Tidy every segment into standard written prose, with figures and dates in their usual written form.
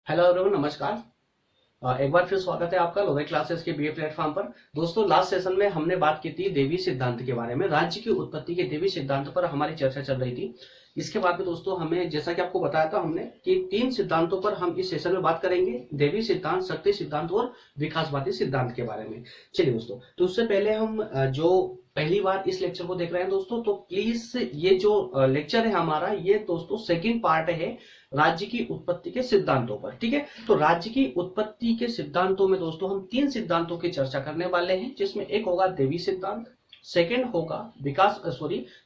Hello everyone, नमस्कार। एक बार फिर स्वागत है आपका लोवे क्लासेस के बीए प्लेटफॉर्म पर। दोस्तों, लास्ट सेशन में हमने बात की थी देवी सिद्धांत के बारे में। राज्य की उत्पत्ति के देवी सिद्धांत पर हमारी चर्चा चल रही थी। इसके बाद में दोस्तों हमें, जैसा कि आपको बताया था हमने, कि 3 सिद्धांतों पर हम इस सेशन में बात करेंगे। देवी सिद्धांत, शक्ति सिद्धांत और विकासवादी सिद्धांत के बारे में। चलिए दोस्तों, तो उससे पहले हम जो पहली बार इस लेक्चर को देख रहे हैं दोस्तों, तो प्लीज ये जो लेक्चर है हमारा, ये दोस्तों सेकंड पार्ट है राज्य की उत्पत्ति के सिद्धांतों पर। ठीक है, तो राज्य की उत्पत्ति के सिद्धांतों में दोस्तों हम 3 सिद्धांतों की चर्चा करने वाले हैं, जिसमें एक होगा देवी सिद्धांत, सेकंड होगा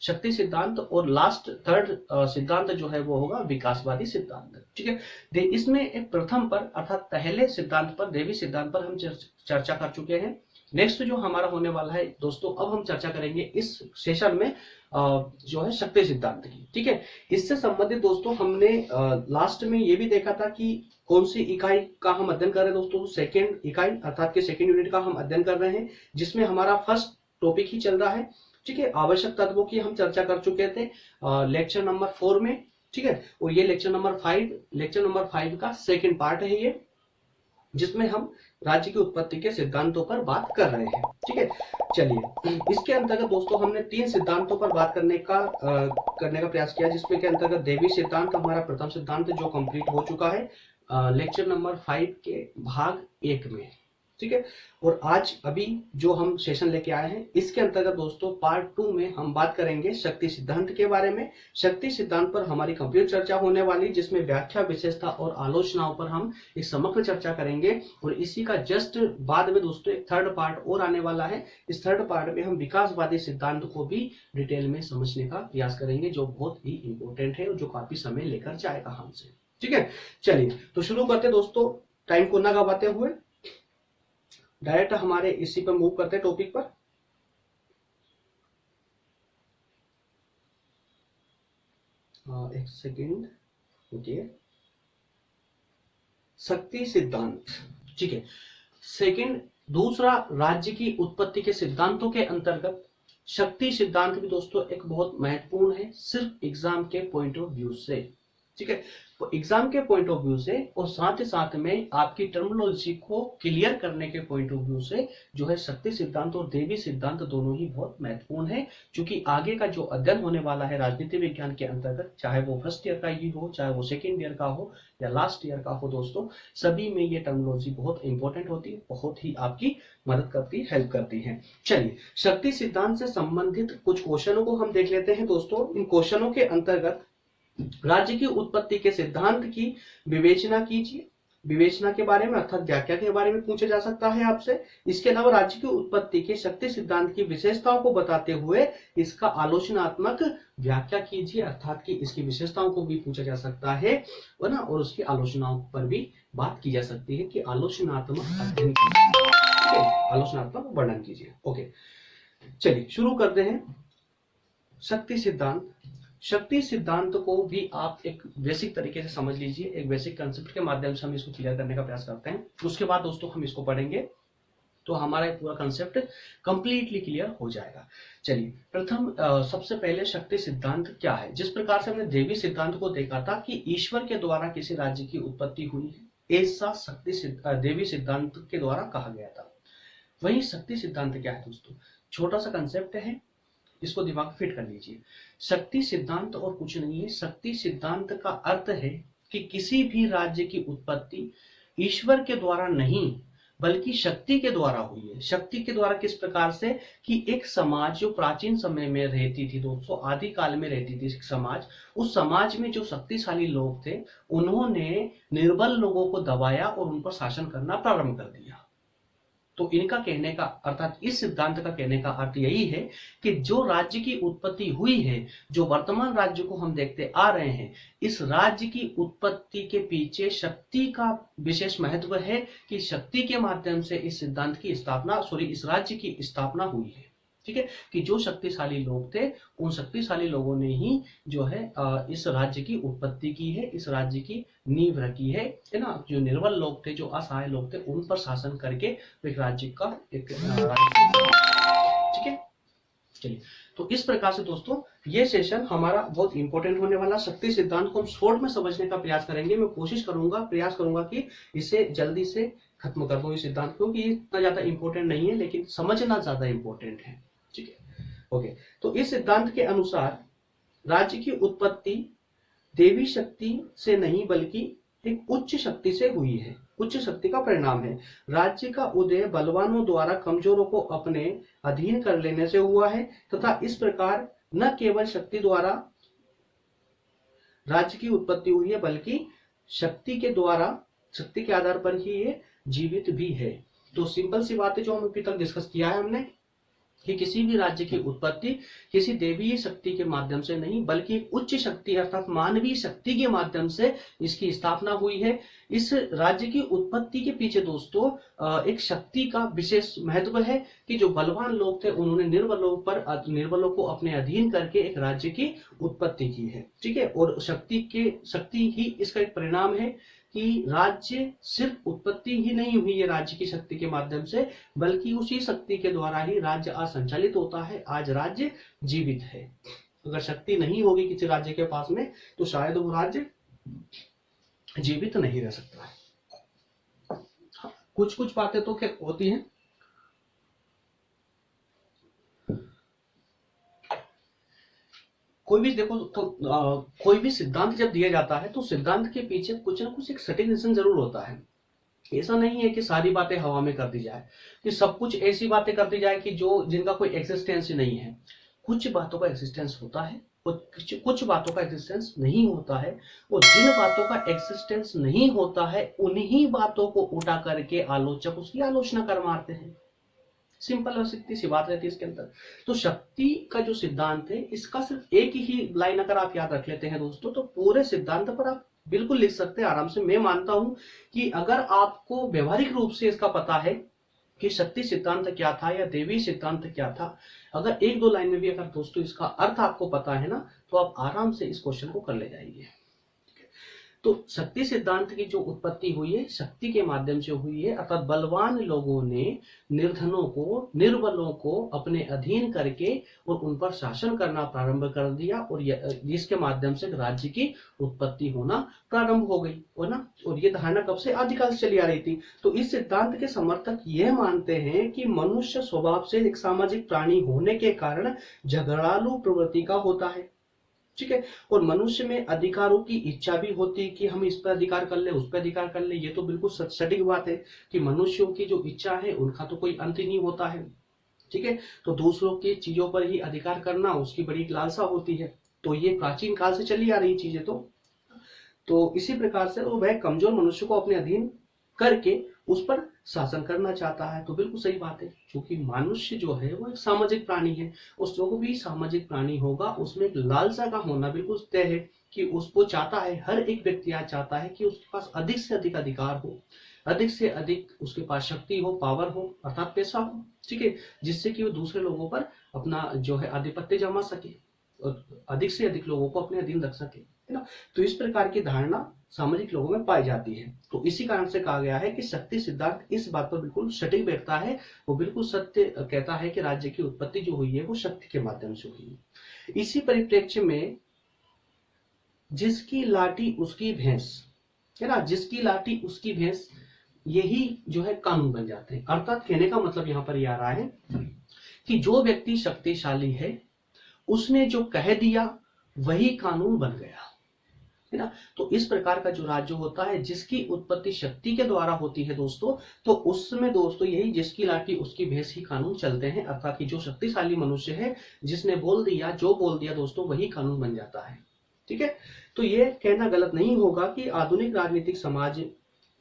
शक्ति सिद्धांत, और लास्ट थर्ड सिद्धांत जो है वो होगा विकासवादी सिद्धांत। ठीक है, इसमें एक प्रथम पर अर्थात पहले सिद्धांत पर, देवी सिद्धांत पर हम चर्चा कर चुके हैं। नेक्स्ट जो हमारा होने वाला है दोस्तों, अब हम चर्चा करेंगे इस सेशन में जो है शक्ति सिद्धांत की। ठीक है, इससे संबंधित दोस्तों हमने लास्ट में ये भी देखा था कि कौन सी इकाई का हम अध्ययन कर रहे हैं दोस्तों। सेकेंड इकाई अर्थात के सेकेंड यूनिट का हम अध्ययन कर रहे हैं, जिसमें हमारा फर्स्ट टॉपिक ही चल रहा है। ठीक है, आवश्यक तत्वों की हम चर्चा कर चुके थे लेक्चर नंबर 4 में। ठीक है, और ये लेक्चर नंबर 5 का सेकेंड पार्ट है ये, जिसमें हम राज्य की उत्पत्ति के सिद्धांतों पर बात कर रहे हैं। ठीक है, चलिए, इसके अंतर्गत दोस्तों हमने 3 सिद्धांतों पर बात करने का प्रयास किया, जिसमें के अंतर्गत देवी सिद्धांत हमारा प्रथम सिद्धांत जो कंप्लीट हो चुका है लेक्चर नंबर 5 के भाग 1 में। ठीक है, और आज अभी जो हम सेशन लेके आए हैं, इसके अंतर्गत दोस्तों पार्ट 2 में हम बात करेंगे शक्ति सिद्धांत के बारे में। शक्ति सिद्धांत पर हमारी कंप्लीट चर्चा होने वाली, जिसमें व्याख्या, विशेषता और आलोचनाओं पर हम एक समग्र चर्चा करेंगे। और इसी का जस्ट बाद में दोस्तों एक थर्ड पार्ट और आने वाला है। इस थर्ड पार्ट में हम विकासवादी सिद्धांत को भी डिटेल में समझने का प्रयास करेंगे, जो बहुत ही इंपॉर्टेंट है और जो काफी समय लेकर जाएगा हमसे। ठीक है, चलिए तो शुरू करते दोस्तों, टाइम को न गवाते हुए डायरेक्ट हमारे इसी पर मूव करते हैं टॉपिक पर। एक सेकेंड, रुकिए। शक्ति सिद्धांत, ठीक है। सेकेंड, दूसरा राज्य की उत्पत्ति के सिद्धांतों के अंतर्गत शक्ति सिद्धांत भी दोस्तों एक बहुत महत्वपूर्ण है, सिर्फ एग्जाम के पॉइंट ऑफ व्यू से। ठीक है, तो एग्जाम के पॉइंट ऑफ व्यू से और साथ ही साथ में आपकी टर्मिनोलॉजी को क्लियर करने के पॉइंट ऑफ व्यू से जो है शक्ति सिद्धांत और देवी सिद्धांत दोनों ही बहुत महत्वपूर्ण है। क्योंकि आगे का जो अध्ययन होने वाला है राजनीति विज्ञान के अंतर्गत, चाहे वो फर्स्ट ईयर का ही हो, चाहे वो सेकेंड ईयर का हो या लास्ट ईयर का हो दोस्तों, सभी में ये टर्मिनोलॉजी बहुत इंपॉर्टेंट होती है, बहुत ही आपकी मदद करती, हेल्प करती है। चलिए, शक्ति सिद्धांत से संबंधित कुछ क्वेश्चनों को हम देख लेते हैं दोस्तों। इन क्वेश्चनों के अंतर्गत राज्य की उत्पत्ति के सिद्धांत की विवेचना कीजिए। विवेचना के बारे में अर्थात व्याख्या के बारे में पूछा जा सकता है आपसे। इसके अलावा राज्य की उत्पत्ति के शक्ति सिद्धांत की विशेषताओं को बताते हुए इसका आलोचनात्मक व्याख्या कीजिए, अर्थात कि इसकी विशेषताओं को भी पूछा जा सकता है ना, और उसकी आलोचनाओं पर भी बात की जा सकती है कि आलोचनात्मक अध्ययन कीजिए, आलोचनात्मक वर्णन कीजिए। ओके, चलिए शुरू करते हैं। शक्ति सिद्धांत, शक्ति सिद्धांत को भी आप एक बेसिक तरीके से समझ लीजिए। एक बेसिक कंसेप्ट के माध्यम से हम इसको क्लियर करने का प्रयास करते हैं। उसके बाद दोस्तों हम इसको पढ़ेंगे तो हमारा पूरा कंसेप्ट कंप्लीटली क्लियर हो जाएगा। चलिए, प्रथम सबसे पहले शक्ति सिद्धांत क्या है। जिस प्रकार से हमने देवी सिद्धांत को देखा था कि ईश्वर के द्वारा किसी राज्य की उत्पत्ति हुई है, ऐसा देवी सिद्धांत के द्वारा कहा गया था। वही शक्ति सिद्धांत क्या है दोस्तों, छोटा सा कंसेप्ट है, इसको दिमाग में फिट कर लीजिए। शक्ति सिद्धांत और कुछ नहीं है। शक्ति सिद्धांत का अर्थ है कि किसी भी राज्य की उत्पत्ति ईश्वर के द्वारा नहीं बल्कि शक्ति के द्वारा हुई है। शक्ति के द्वारा किस प्रकार से कि एक समाज जो प्राचीन समय में रहती थी दोस्तों, आदि काल में रहती थी समाज, उस समाज में जो शक्तिशाली लोग थे उन्होंने निर्बल लोगों को दबाया और उन पर शासन करना प्रारंभ कर दिया। तो इनका कहने का अर्थात इस सिद्धांत का कहने का अर्थ यही है कि जो राज्य की उत्पत्ति हुई है, जो वर्तमान राज्य को हम देखते आ रहे हैं, इस राज्य की उत्पत्ति के पीछे शक्ति का विशेष महत्व है कि शक्ति के माध्यम से इस सिद्धांत की स्थापना इस राज्य की स्थापना हुई है। ठीक है, कि जो शक्तिशाली लोग थे उन शक्तिशाली लोगों ने ही जो है इस राज्य की उत्पत्ति की है, इस राज्य की नींव रखी है ना। जो निर्बल लोग थे, जो असहाय लोग थे, उन पर शासन करके एक राज्य का एक ठीक है। चलिए, तो इस प्रकार से दोस्तों ये सेशन हमारा बहुत इंपॉर्टेंट होने वाला। शक्ति सिद्धांत को हम शॉर्ट में समझने का प्रयास करेंगे। मैं प्रयास करूंगा कि इसे जल्दी से खत्म कर दूं इस सिद्धांत को, कि इतना ज्यादा इंपॉर्टेंट नहीं है लेकिन समझना ज्यादा इंपॉर्टेंट है। ठीक है, ओके। तो इस सिद्धांत के अनुसार राज्य की उत्पत्ति देवी शक्ति से नहीं बल्कि एक उच्च शक्ति से हुई है, उच्च शक्ति का परिणाम है। राज्य का उदय बलवानों द्वारा कमजोरों को अपने अधीन कर लेने से हुआ है तथा इस प्रकार न केवल शक्ति द्वारा राज्य की उत्पत्ति हुई है बल्कि शक्ति के आधार पर ही ये जीवित भी है। तो सिंपल सी बात है जो हम अभी तक डिस्कस किया है हमने, कि किसी भी राज्य की उत्पत्ति किसी देवीय शक्ति के माध्यम से नहीं बल्कि एक उच्च शक्ति अर्थात मानवीय शक्ति के माध्यम से इसकी स्थापना हुई है। इस राज्य की उत्पत्ति के पीछे दोस्तों एक शक्ति का विशेष महत्व है कि जो बलवान लोग थे उन्होंने निर्बलों को अपने अधीन करके एक राज्य की उत्पत्ति की है। ठीक है, और शक्ति ही इसका एक परिणाम है कि राज्य सिर्फ उत्पत्ति ही नहीं हुई है राज्य की शक्ति के माध्यम से, बल्कि उसी शक्ति के द्वारा ही राज्य आज संचालित होता है, आज राज्य जीवित है। अगर शक्ति नहीं होगी किसी राज्य के पास में तो शायद वो राज्य जीवित नहीं रह सकता है। कुछ बातें तो क्या होती हैं, कोई भी देखो तो कोई भी सिद्धांत जब दिया जाता है तो सिद्धांत के पीछे कुछ ना कुछ एक सटीक रीजन जरूर होता है। ऐसा नहीं है कि सारी बातें हवा में कर दी जाए, कि सब कुछ ऐसी बातें कर दी जाए कि जिनका कोई एक्सिस्टेंस ही नहीं है। कुछ बातों का एक्सिस्टेंस होता है और कुछ बातों का एक्सिस्टेंस नहीं होता है, और जिन बातों का एक्सिस्टेंस नहीं होता है उन्हीं बातों को उठा करके आलोचक उसकी आलोचना कर मारते हैं। सिंपल और सीधी सी बात रहती है इसके अंदर। तो शक्ति का जो सिद्धांत है इसका सिर्फ एक ही लाइन अगर आप याद रख लेते हैं दोस्तों तो पूरे सिद्धांत पर आप बिल्कुल लिख सकते हैं आराम से। मैं मानता हूं कि अगर आपको व्यवहारिक रूप से इसका पता है कि शक्ति सिद्धांत क्या था या देवी सिद्धांत क्या था, अगर एक दो लाइन में भी अगर दोस्तों इसका अर्थ आपको पता है ना, तो आप आराम से इस क्वेश्चन को कर ले जाएंगे। तो शक्ति सिद्धांत की जो उत्पत्ति हुई है शक्ति के माध्यम से हुई है, अर्थात बलवान लोगों ने निर्बलों को अपने अधीन करके और उन पर शासन करना प्रारंभ कर दिया, और जिसके माध्यम से राज्य की उत्पत्ति होना प्रारंभ हो गई हो ना। और ये धारणा कब से आदिकाल से चली आ रही थी। तो इस सिद्धांत के समर्थक यह मानते हैं कि मनुष्य स्वभाव से एक सामाजिक प्राणी होने के कारण झगड़ालू प्रवृत्ति का होता है। ठीक है, और मनुष्य में अधिकारों की इच्छा भी होती है कि हम इस पर अधिकार कर ले, उस पर अधिकार कर ले। ये तो बिल्कुल सटीक बात है कि मनुष्यों की जो इच्छा है उनका तो कोई अंत नहीं होता है। ठीक है, तो दूसरों की चीजों पर ही अधिकार करना उसकी बड़ी लालसा होती है। तो ये प्राचीन काल से चली आ रही चीजें। तो इसी प्रकार से वह कमजोर मनुष्य को अपने अधीन करके उस पर शासन करना चाहता है। तो बिल्कुल सही बात है, क्योंकि मनुष्य जो है वो एक सामाजिक प्राणी है, उस जो भी सामाजिक प्राणी होगा उसमें एक लालसा का होना बिल्कुल तय है कि उसको चाहता है, हर एक व्यक्ति आज चाहता है कि उसके पास अधिक से अधिक अधिकार हो, अधिक से अधिक उसके पास शक्ति हो, पावर हो, अर्थात पैसा हो। ठीक है, जिससे कि वो दूसरे लोगों पर अपना जो है आधिपत्य जमा सके और अधिक से अधिक लोगों को अपने अधीन रख सके, है ना। तो इस प्रकार की धारणा सामाजिक लोगों में पाई जाती है। तो इसी कारण से कहा गया है कि शक्ति सिद्धांत इस बात पर बिल्कुल सटीक बैठता है, वो बिल्कुल सत्य कहता है कि राज्य की उत्पत्ति जो हुई है वो शक्ति के माध्यम से हुई है। इसी परिप्रेक्ष्य में जिसकी लाठी उसकी भैंस, है ना, जिसकी लाठी उसकी भैंस, यही जो है कानून बन जाते हैं। अर्थात कहने का मतलब यहाँ पर यह आ रहा है कि जो व्यक्ति शक्तिशाली है उसने जो कह दिया वही कानून बन गया, है ना। तो इस प्रकार का जो राज्य होता है जिसकी उत्पत्ति शक्ति के द्वारा होती है दोस्तों, तो उसमें दोस्तों यही जिसकी लाठी उसकी भैंस ही कानून चलते हैं। अर्थात कि जो शक्तिशाली मनुष्य है जिसने बोल दिया दोस्तों वही कानून बन जाता है। ठीक है, तो ये कहना गलत नहीं होगा कि आधुनिक राजनीतिक समाज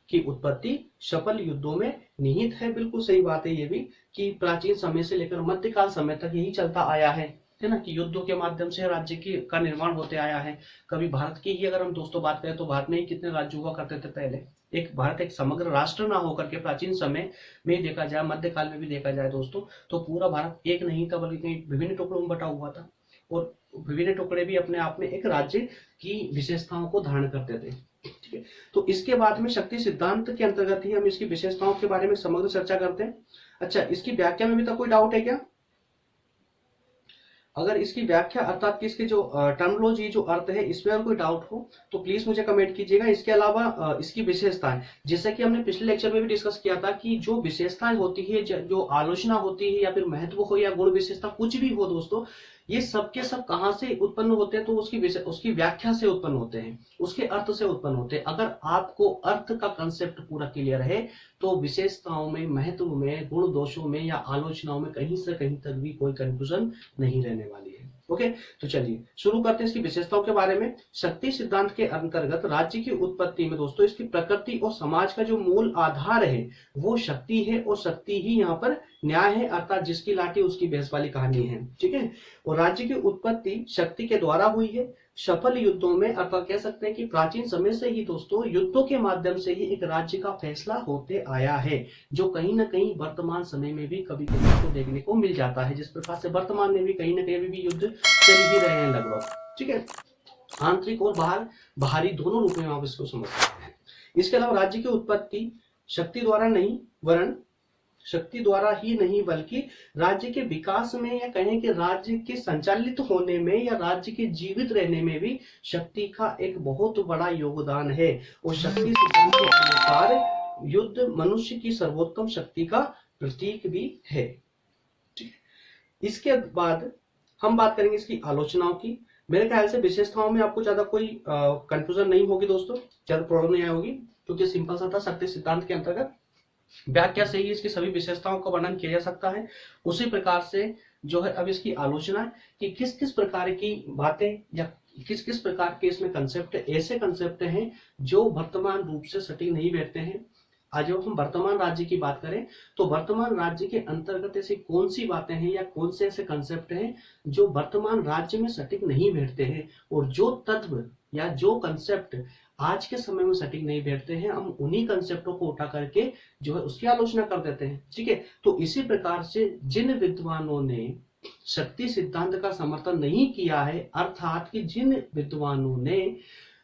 की उत्पत्ति सफल युद्धों में निहित है। बिल्कुल सही बात है ये भी कि प्राचीन समय से लेकर मध्यकाल समय तक यही चलता आया है ना, कि युद्धों के माध्यम से राज्य का निर्माण होते आया है। कभी भारत की ही अगर हम दोस्तों बात करें तो भारत में ही कितने राज्य हुआ करते थे पहले। भारत एक समग्र राष्ट्र ना होकर के प्राचीन समय में देखा जाए, मध्यकाल में भी देखा जाए दोस्तों, तो पूरा भारत एक नहीं था बल्कि विभिन्न टुकड़ों में बटा हुआ था, और विभिन्न टुकड़े भी अपने आप में एक राज्य की विशेषताओं को धारण करते थे। ठीक है, तो इसके बाद में शक्ति सिद्धांत के अंतर्गत ही हम इसकी विशेषताओं के बारे में समग्र चर्चा करते हैं। अच्छा, इसकी व्याख्या में भी तो कोई डाउट है क्या? अगर इसकी व्याख्या अर्थात कि इसके जो टर्मिनोलॉजी जो अर्थ है इसमें अगर कोई डाउट हो तो प्लीज मुझे कमेंट कीजिएगा। इसके अलावा इसकी विशेषताएं, जैसे कि हमने पिछले लेक्चर में भी डिस्कस किया था कि जो विशेषताएं होती है, जो आलोचना होती है या फिर महत्व हो या गुण विशेषता कुछ भी हो दोस्तों, ये सब के सब कहां से उत्पन्न होते हैं, तो उसकी व्याख्या से उत्पन्न होते हैं, उसके अर्थ से उत्पन्न होते हैं। अगर आपको अर्थ का कंसेप्ट पूरा क्लियर है तो विशेषताओं में, महत्व में, गुण दोषों में या आलोचनाओं में कहीं से कहीं तक भी कोई कंफ्यूजन नहीं रहने वाली है। ओके, तो चलिए शुरू करते हैं इसकी विशेषताओं के बारे में। शक्ति सिद्धांत के अंतर्गत राज्य की उत्पत्ति में दोस्तों इसकी प्रकृति और समाज का जो मूल आधार है वो शक्ति है, और शक्ति ही यहाँ पर न्याय है, अर्थात जिसकी लाठी उसकी भैंस वाली कहानी है। ठीक है, और राज्य की उत्पत्ति शक्ति के द्वारा हुई है। सफल युद्धों में, अर्थात कह सकते हैं कि प्राचीन समय से ही दोस्तों युद्धों के माध्यम से ही एक राज्य का फैसला होते आया है, जो कहीं ना कहीं वर्तमान समय में भी कभी कभी आपको देखने को मिल जाता है। जिस प्रकार से वर्तमान में भी कहीं ना कहीं अभी भी युद्ध चल ही रहे हैं लगभग। ठीक है, आंतरिक और बाहरी दोनों रूप में आप इसको समझ सकते हैं। इसके अलावा राज्य की उत्पत्ति शक्ति द्वारा नहीं, वरन शक्ति द्वारा ही नहीं बल्कि राज्य के विकास में, या कहें कि राज्य के संचालित होने में या राज्य के जीवित रहने में भी शक्ति का एक बहुत बड़ा योगदान है। और शक्ति सिद्धांत के अनुसार युद्ध मनुष्य की सर्वोत्तम शक्ति का प्रतीक भी है। इसके बाद हम बात करेंगे इसकी आलोचनाओं की। मेरे ख्याल से विशेषताओं में आपको ज्यादा कोई कंफ्यूजन नहीं होगी दोस्तों, ज्यादा प्रॉब्लम नहीं होगी, क्योंकि सिंपल सा था। शक्ति सिद्धांत के अंतर्गत व्याख्या से ही इसकी सभी विशेषताओं का वर्णन किया जा सकता है। उसी प्रकार से जो है अब इसकी आलोचना कि किस किस प्रकार की बातें या किस किस प्रकार के इसमें कंसेप्ट, ऐसे कंसेप्ट हैं जो वर्तमान रूप से सटीक नहीं बैठते हैं। आज जब हम वर्तमान राज्य की बात करें तो वर्तमान राज्य के अंतर्गत ऐसी कौन सी बातें हैं या कौन से ऐसे कंसेप्ट हैं जो वर्तमान राज्य में सटीक नहीं बैठते हैं, और जो तत्व या जो कंसेप्ट आज के समय में सटीक नहीं बैठते हैं, हम उन्हीं कंसेप्टों को उठा करके जो है उसकी आलोचना कर देते हैं। ठीक है, तो इसी प्रकार से जिन विद्वानों ने शक्ति सिद्धांत का समर्थन नहीं किया है, अर्थात कि जिन विद्वानों ने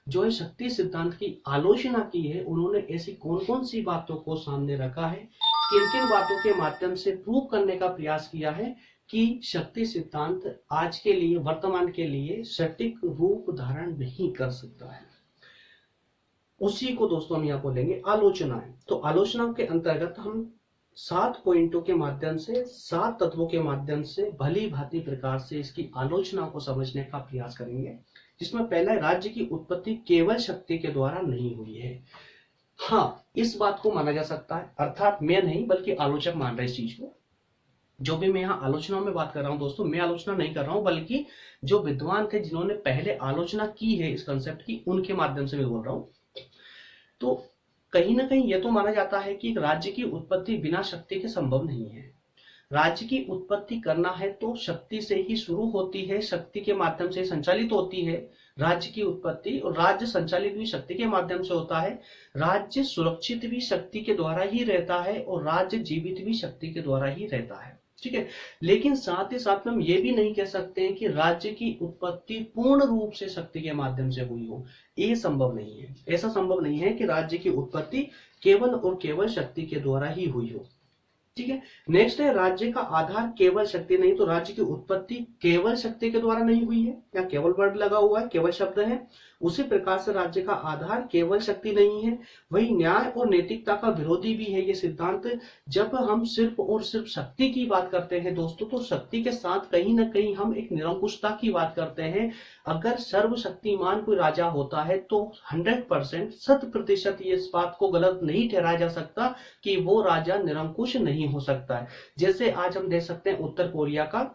जो है शक्ति सिद्धांत की आलोचना की है, उन्होंने ऐसी कौन कौन सी बातों को सामने रखा है, किन किन बातों के माध्यम से प्रूव करने का प्रयास किया है कि शक्ति सिद्धांत आज के लिए, वर्तमान के लिए सटीक रूप धारण नहीं कर सकता है, उसी को दोस्तों हम यहाँ बोलेंगे आलोचनाएं। तो आलोचनाओं के अंतर्गत हम 7 पॉइंटों के माध्यम से, 7 तत्वों के माध्यम से भली भांति प्रकार से इसकी आलोचना को समझने का प्रयास करेंगे। जिसमें पहला, राज्य की उत्पत्ति केवल शक्ति के द्वारा नहीं हुई है। हाँ, इस बात को माना जा सकता है, अर्थात मैं नहीं बल्कि आलोचक मान रहे इस चीज को। जो भी मैं यहाँ आलोचनाओं में बात कर रहा हूं दोस्तों, मैं आलोचना नहीं कर रहा हूं, बल्कि जो विद्वान थे जिन्होंने पहले आलोचना की है इस कंसेप्ट की, उनके माध्यम से मैं बोल रहा हूं। तो कहीं ना कहीं यह तो माना जाता है कि राज्य की उत्पत्ति बिना शक्ति के संभव नहीं है। राज्य की उत्पत्ति करना है तो शक्ति से ही शुरू होती है, शक्ति के माध्यम से संचालित होती है राज्य की उत्पत्ति, और राज्य संचालित भी शक्ति के माध्यम से होता है। राज्य सुरक्षित भी शक्ति के द्वारा ही रहता है, और राज्य जीवित भी शक्ति के द्वारा ही रहता है। ठीक है, लेकिन साथ ही साथ में हम ये भी नहीं कह सकते हैं कि राज्य की उत्पत्ति पूर्ण रूप से शक्ति के माध्यम से हुई हो। ये संभव नहीं है, ऐसा संभव नहीं है कि राज्य की उत्पत्ति केवल और केवल शक्ति के द्वारा ही हुई हो। ठीक है, नेक्स्ट है, राज्य का आधार केवल शक्ति नहीं, तो राज्य की उत्पत्ति केवल शक्ति के द्वारा नहीं हुई है। या केवल वर्ड लगा हुआ है, केवल शब्द है। उसी प्रकार से राज्य का आधार केवल शक्ति नहीं है, वही न्याय और नैतिकता का विरोधी भी है ये सिद्धांत। जब हम सिर्फ और सिर्फ शक्ति की बात करते हैं दोस्तों, तो शक्ति के साथ कहीं ना कहीं हम एक निरंकुशता की बात करते हैं। अगर सर्वशक्तिमान कोई राजा होता है तो 100%, 100% ये इस बात को गलत नहीं ठहराया जा सकता कि वो राजा निरंकुश नहीं हो सकता है। जैसे आज हम देख सकते हैं उत्तर कोरिया का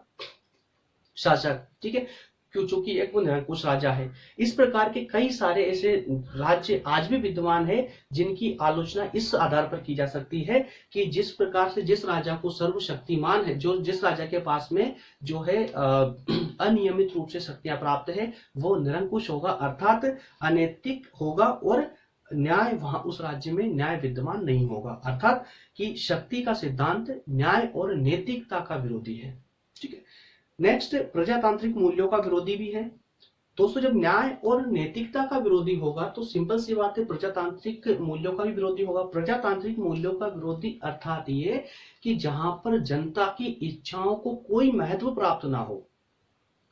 शासक, ठीक है, चूंकि एक वो निरंकुश राजा है। इस प्रकार के कई सारे ऐसे राज्य आज भी विद्यमान है जिनकी आलोचना इस आधार पर की जा सकती है कि जिस प्रकार से जिस राजा को सर्वशक्तिमान है, जो जिस राजा के पास में जो है अनियमित रूप से शक्तियां प्राप्त है, वो निरंकुश होगा, अर्थात अनैतिक होगा, और न्याय वहां उस राज्य में न्याय विद्यमान नहीं होगा। अर्थात कि शक्ति का सिद्धांत न्याय और नैतिकता का विरोधी है। ठीक है, नेक्स्ट, प्रजातांत्रिक मूल्यों का विरोधी भी है। दोस्तों, जब न्याय और नैतिकता का विरोधी होगा तो सिंपल सी बात है, प्रजातांत्रिक मूल्यों का भी विरोधी होगा। प्रजातांत्रिक मूल्यों का विरोधी अर्थात ये कि जहां पर जनता की इच्छाओं को कोई महत्व प्राप्त ना हो,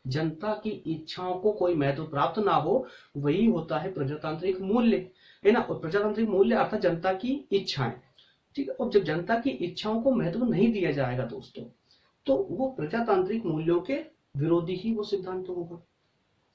जनता की इच्छाओं को कोई महत्व प्राप्त ना हो, वही होता है प्रजातांत्रिक मूल्य, है ना। और प्रजातांत्रिक मूल्य अर्थात जनता की इच्छाएं, ठीक है। और जब जनता की इच्छाओं को महत्व नहीं दिया जाएगा दोस्तों, तो वो प्रजातांत्रिक मूल्यों के विरोधी ही वो सिद्धांत होगा।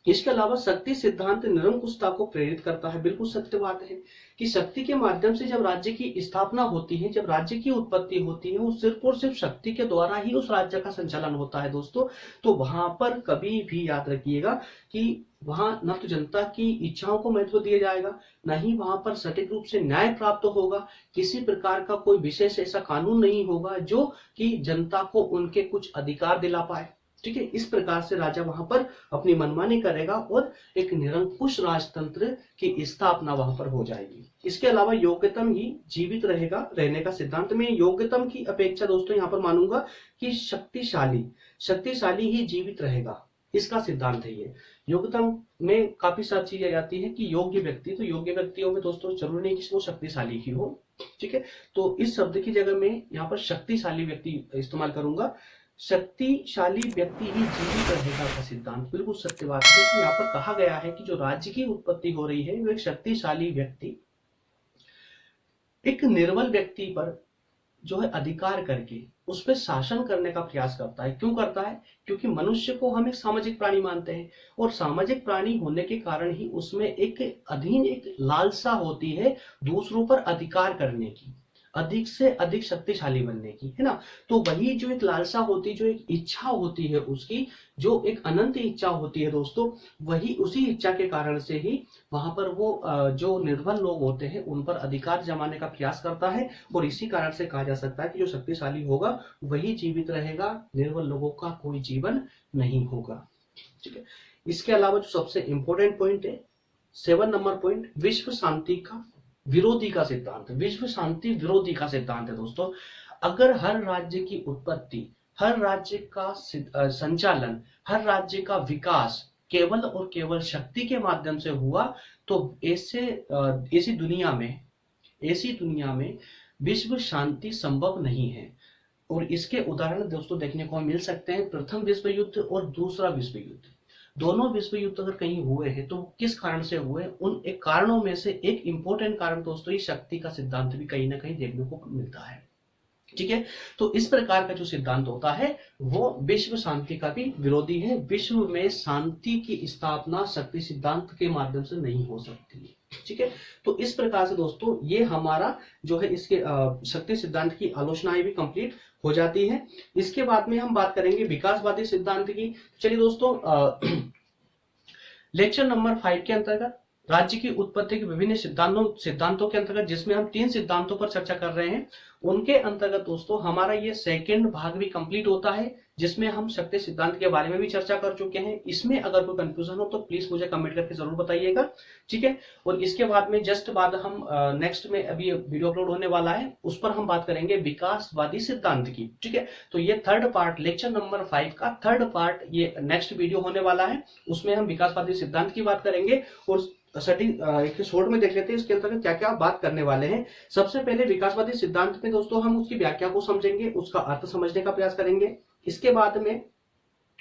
इसके अलावा शक्ति सिद्धांत निरंकुशता को प्रेरित करता है। बिल्कुल सत्य बात है कि शक्ति के माध्यम से जब राज्य की स्थापना होती है, जब राज्य की उत्पत्ति होती है, वो सिर्फ और सिर्फ शक्ति के द्वारा ही उस राज्य का संचालन होता है दोस्तों। तो वहां पर कभी भी याद रखिएगा कि वहां न तो जनता की इच्छाओं को महत्व दिया जाएगा, न ही वहां पर सटीक रूप से न्याय प्राप्त होगा। किसी प्रकार का कोई विशेष ऐसा कानून नहीं होगा जो कि जनता को उनके कुछ अधिकार दिला पाए, ठीक है। इस प्रकार से राजा वहां पर अपनी मनमानी करेगा और एक निरंकुश राजतंत्र की स्थापना वहां पर हो जाएगी। इसके अलावा योग्यतम ही जीवित रहेगा, रहने का सिद्धांत में योग्यतम की अपेक्षा दोस्तों यहां पर मानूंगा कि शक्तिशाली ही जीवित रहेगा, इसका सिद्धांत है ये। योग्यतम में काफी सारी चीजें आती है कि योग्य व्यक्ति, तो योग्य व्यक्तियों में दोस्तों जरूरी नहीं कि वो शक्तिशाली ही हो, ठीक है। तो इस शब्द की जगह में यहाँ पर शक्तिशाली व्यक्ति इस्तेमाल करूंगा। शक्तिशाली व्यक्ति ही जीवित रहेगा का सिद्धांत, बिल्कुल सत्य बात है कि यहाँ पर कहा गया है कि जो राज्य की उत्पत्ति हो रही है वो एक शक्तिशाली व्यक्ति एक निर्बल व्यक्ति पर जो है अधिकार करके उस पर शासन करने का प्रयास करता है। क्यों करता है? क्योंकि मनुष्य को हम एक सामाजिक प्राणी मानते हैं और सामाजिक प्राणी होने के कारण ही उसमें एक लालसा होती है दूसरों पर अधिकार करने की, अधिक से अधिक शक्तिशाली बनने की, है ना। तो वही जो एक लालसा होती है, जो एक इच्छा होती है उसकी, जो एक अनंत इच्छा होती है दोस्तों, वही उसी इच्छा के कारण से ही वहां पर वो जो निर्बल लोग होते हैं उन पर अधिकार जमाने का प्रयास करता है। और इसी कारण से कहा जा सकता है कि जो शक्तिशाली होगा वही जीवित रहेगा, निर्बल लोगों का कोई जीवन नहीं होगा, ठीक है। इसके अलावा जो सबसे इंपॉर्टेंट पॉइंट है 7 नंबर पॉइंट, विश्व शांति का विरोधी का सिद्धांत। विश्व शांति विरोधी का सिद्धांत है दोस्तों। अगर हर राज्य की उत्पत्ति, हर राज्य का संचालन, हर राज्य का विकास केवल और केवल शक्ति के माध्यम से हुआ तो ऐसी दुनिया में विश्व शांति संभव नहीं है। और इसके उदाहरण दोस्तों देखने को मिल सकते हैं प्रथम विश्व युद्ध और दूसरा विश्व युद्ध। दोनों विश्व युद्ध अगर कहीं हुए हैं तो किस कारण से हुए, उन एक कारणों में से एक इंपॉर्टेंट कारण दोस्तों ये शक्ति का सिद्धांत भी कहीं ना कहीं देखने को मिलता है, ठीक है। तो इस प्रकार का जो सिद्धांत होता है वो विश्व शांति का भी विरोधी है। विश्व में शांति की स्थापना शक्ति सिद्धांत के माध्यम से नहीं हो सकती है, ठीक है। तो इस प्रकार से दोस्तों ये हमारा जो है इसके शक्ति सिद्धांत की आलोचनाएं भी कंप्लीट हो जाती है। इसके बाद में हम बात करेंगे विकासवादी सिद्धांत की। चलिए दोस्तों लेक्चर नंबर 5 के अंतर्गत राज्य की उत्पत्ति के विभिन्न सिद्धांतों के अंतर्गत, जिसमें हम 3 सिद्धांतों पर चर्चा कर रहे हैं, उनके अंतर्गत दोस्तों हमारा ये सेकंड भाग भी कंप्लीट होता है, जिसमें हम शक्ति सिद्धांत के बारे में भी चर्चा कर चुके हैं। इसमें अगर कोई कंफ्यूजन हो तो प्लीज मुझे कमेंट करके जरूर बताइएगा, ठीक है। और इसके बाद में जस्ट बाद हम नेक्स्ट में अभी वीडियो अपलोड होने वाला है, उस पर हम बात करेंगे विकासवादी सिद्धांत की, ठीक है। तो ये थर्ड पार्ट, लेक्चर नंबर 5 का थर्ड पार्ट ये नेक्स्ट वीडियो होने वाला है, उसमें हम विकासवादी सिद्धांत की बात करेंगे। और एक शॉर्ट में देख लेते हैं इसके अंतर्गत क्या क्या बात करने वाले हैं। सबसे पहले विकासवादी सिद्धांत में दोस्तों हम उसकी व्याख्या को समझेंगे, उसका अर्थ समझने का प्रयास करेंगे। इसके बाद में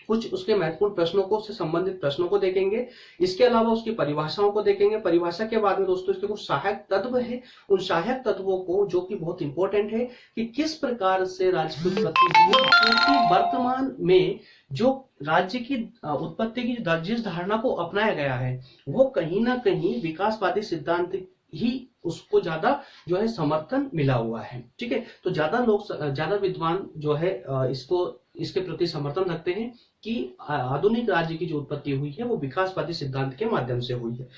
कुछ उसके महत्वपूर्ण प्रश्नों को से संबंधित प्रश्नों को देखेंगे। इसके अलावा उसकी परिभाषाओं को देखेंगे। परिभाषा के बाद में दोस्तों इसके कुछ सहायक तत्व है, उन सहायक तत्वों को जो कि बहुत इंपॉर्टेंट है कि किस प्रकार से राज्य की उत्पत्ति हुई, क्योंकि वर्तमान में जो राज्य की उत्पत्ति की जिस धारणा को अपनाया गया है वो कहीं ना कहीं विकासवादी सिद्धांत ही उसको ज्यादा जो है समर्थन मिला हुआ है, ठीक है। तो ज्यादा विद्वान जो है इसके प्रति समर्थन रखते हैं कि आधुनिक राज्य की जो उत्पत्ति हुई है वो विकासवादी सिद्धांत के माध्यम से हुई है।